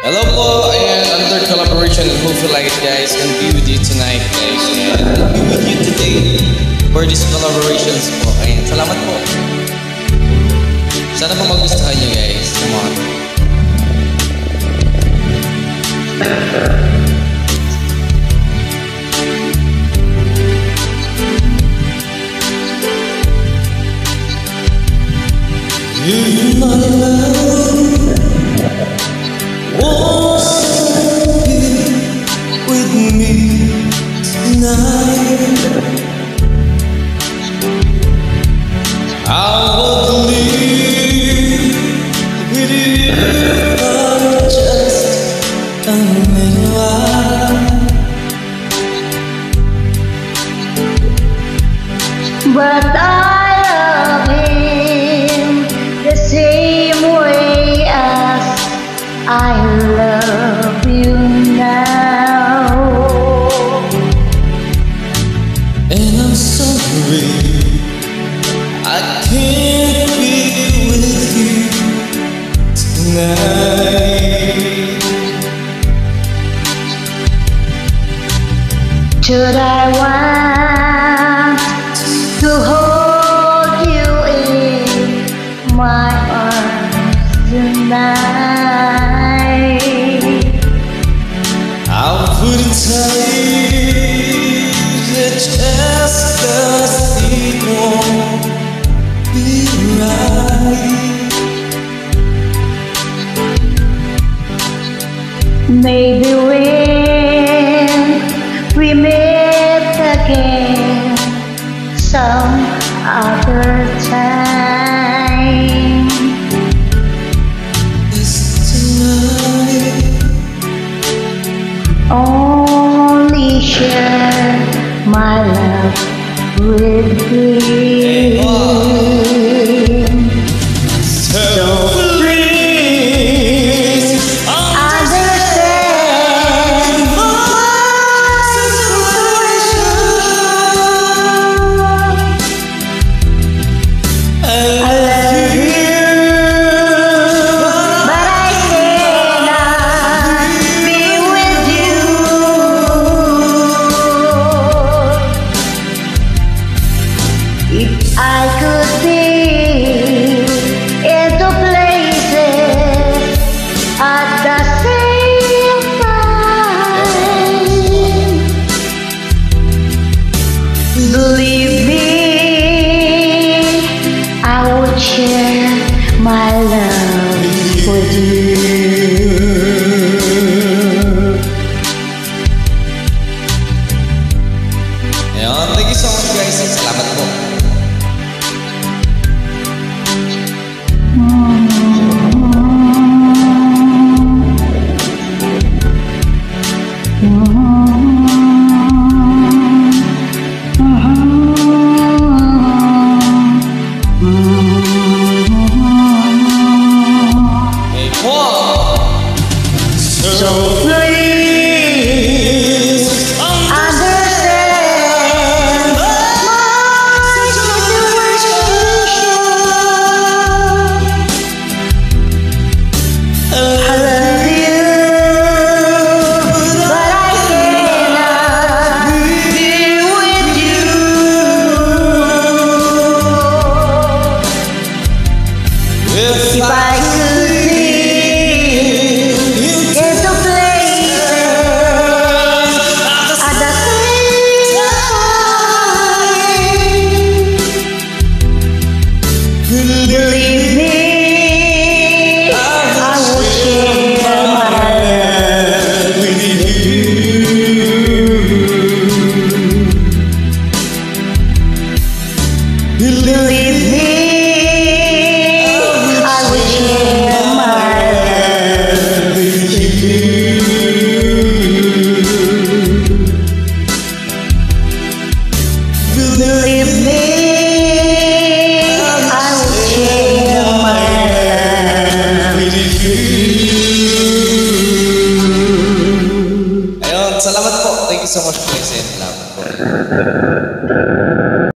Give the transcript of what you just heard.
Hello po, and another collaboration and hopefully like it guys can be with you tonight guys and I'll be with you today for these collaborations po. Ayan, salamat po. Sana po magustuhan nyo guys. Come on. You my love won't be with me tonight. I would leave with you for just a little while, but I love him the same way as I love you now. And I'm sorry I can't be with you tonight. Should I want to hold you in my arms tonight? I'll put it tight, just 'cause it won't be right. Maybe when we meet again some other time, This tonight, only share my love with him. so please Understand my situation. I love you, but I cannot be with you. If I could be in two places at the same time, believe me, I would share my love with you. Ayan, thank you so much guys. Salamat po. Hey, Paul. So please